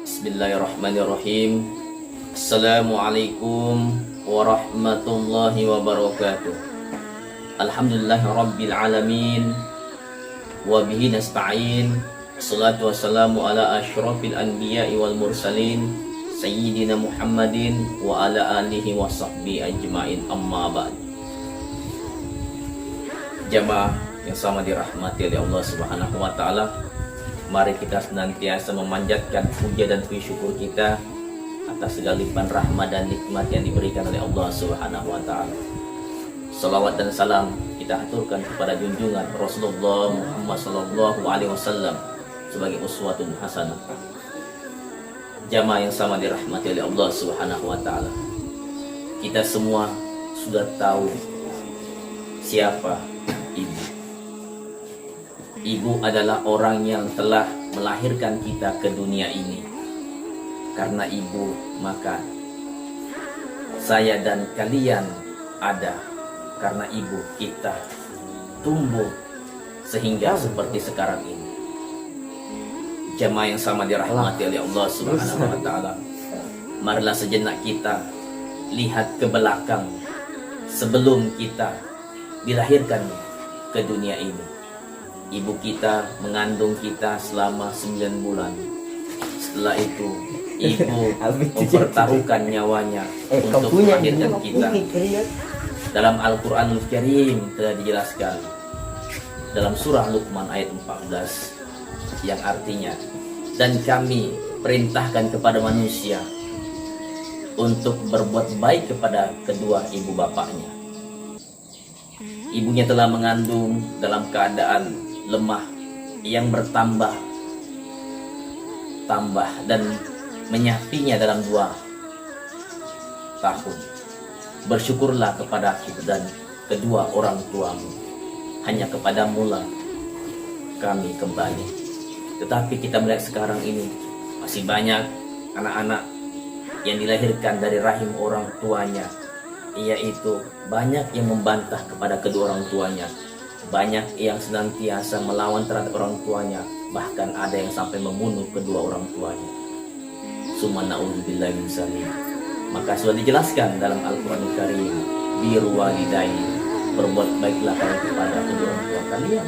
Bismillahirrahmanirrahim. Assalamualaikum warahmatullahi wabarakatuh. Alhamdulillahirabbil alamin wa bihi nasta'in. Wassalatu wassalamu ala asyrafil anbiya'i wal mursalin sayyidina Muhammadin wa ala alihi wa sahbihi ajmain, amma ba'd. Jamaah yang sama dirahmati oleh Allah Subhanahu wa taala, mari kita senantiasa memanjatkan puja dan puji syukur kita atas segala limpahan rahmat dan nikmat yang diberikan oleh Allah Subhanahu wa taala. Salawat dan salam kita aturkan kepada junjungan Rasulullah Muhammad sallallahu alaihi wasallam sebagai uswatun hasanah. Jamaah yang sama dirahmati oleh Allah Subhanahu wa taala, kita semua sudah tahu siapa ibu. Ibu adalah orang yang telah melahirkan kita ke dunia ini. Karena ibu, maka saya dan kalian ada. Karena ibu kita tumbuh sehingga seperti sekarang ini. Jamaah yang sama dirahmati oleh Allah Subhanahu wa taala, marilah sejenak kita lihat ke belakang sebelum kita dilahirkan ke dunia ini. Ibu kita mengandung kita selama 9 bulan. Setelah itu ibu mempertaruhkan nyawanya untuk melahirkan kita. Dalam Al-Quranul Karim telah dijelaskan dalam surah Luqman ayat 14, yang artinya, dan kami perintahkan kepada manusia untuk berbuat baik kepada kedua ibu bapaknya. Ibunya telah mengandung dalam keadaan lemah yang bertambah dan menyapinya dalam 2 tahun. Bersyukurlah kepadaku dan kedua orang tuamu, hanya kepadamu lah kami kembali. Tetapi kita melihat sekarang ini masih banyak anak-anak yang dilahirkan dari rahim orang tuanya, yaitu banyak yang membantah kepada kedua orang tuanya, banyak yang senantiasa melawan terhadap orang tuanya, bahkan ada yang sampai membunuh kedua orang tuanya. Summa na'udzubillahi min dzalik. Maka sudah dijelaskan dalam Al-Qur'anul Karim, birru walidain, berbuat baiklah kalian kepada kedua orang tua kalian,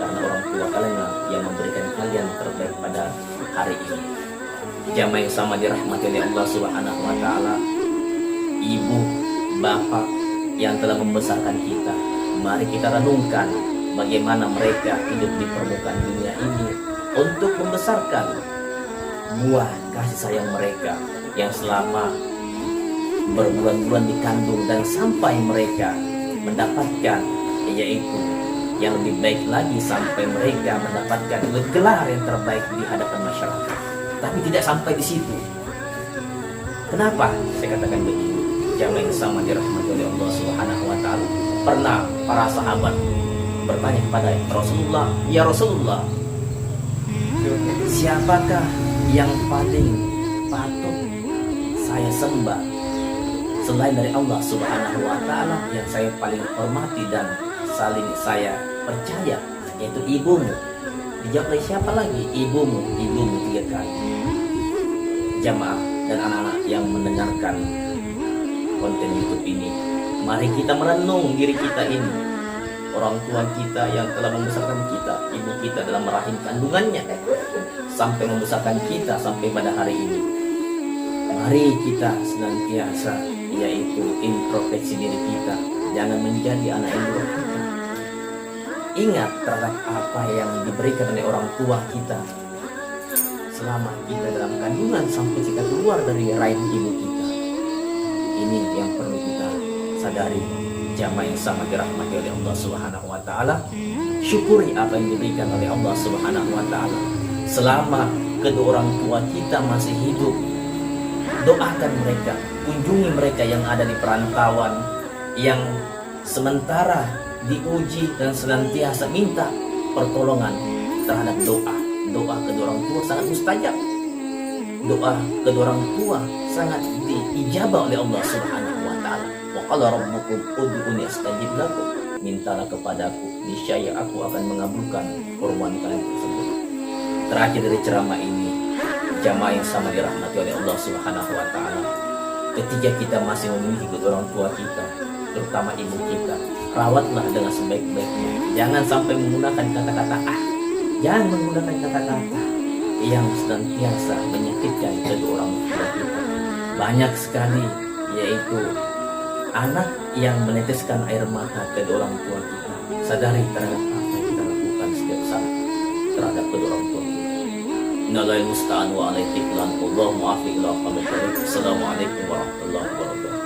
karena orang tua kalian yang memberikan kalian terbaik pada hari ini. Jamaah yang sama dirahmati oleh Allah Subhanahu wa taala, ibu, bapak yang telah membesarkan kita, mari kita renungkan bagaimana mereka hidup di permukaan dunia ini untuk membesarkan buah kasih sayang mereka yang selama berbulan-bulan dikandung, dan sampai mereka mendapatkan, yaitu yang lebih baik lagi, sampai mereka mendapatkan gelar yang terbaik di hadapan masyarakat. Tapi tidak sampai di situ. Kenapa saya katakan begini? Jamaah yang sama dirahmati oleh Allah Subhanahu wa taala, pernah para sahabat bertanya kepada Rasulullah, "Ya Rasulullah, siapakah yang paling patut saya sembah selain dari Allah Subhanahu wa taala, yang saya paling hormati dan saling saya percaya, yaitu ibumu?" Dijawab oleh siapa lagi? Ibumu 3 kali. Jamaah dan anak-anak yang mendengarkan konten YouTube ini, mari kita merenung diri kita ini. Orang tua kita yang telah membesarkan kita, ibu kita dalam rahim kandungannya, sampai membesarkan kita sampai pada hari ini. Mari kita senantiasa, yaitu introspeksi diri kita, jangan menjadi anak yang durhaka. Ingat terhadap apa yang diberikan oleh orang tua kita selama kita dalam kandungan sampai kita keluar dari rahim ibu kita. Ini yang perlu kita sadari. Jamaah yang sama dirahmati oleh Allah Subhanahu wa taala, syukuri apa yang diberikan oleh Allah Subhanahu wa taala. Selama kedua orang tua kita masih hidup, doakan mereka, kunjungi mereka yang ada di perantauan, yang sementara diuji, dan senantiasa minta pertolongan terhadap doa. Doa kedua orang tua sangat mustajab. Doa kedua orang tua sangat diijabah oleh Allah Subhanahu wa taala. Wa qala rabbukum ud'uni astajib lakum. Mintalah kepadaku, niscaya aku akan mengabulkan permohonan kalian tersebut. Terakhir dari ceramah ini, jamaah yang sama dirahmati oleh Allah Subhanahu wa taala. Ketika kita masih memiliki kedua orang tua kita, terutama ibu kita, rawatlah dengan sebaik-baiknya. Jangan sampai menggunakan kata-kata jangan menggunakan kata-kata yang senantiasa menyakitkan kedua orang tua kita. Banyak sekali yaitu anak yang meneteskan air mata kedua orang tua kita. Sadari terhadap apa yang kita lakukan setiap saat terhadap kedua orang tua kita. Innalillahi musta'an wa alaihi tiklan. Allahumma afiq ila aqamil. Assalamualaikum warahmatullahi wabarakatuh.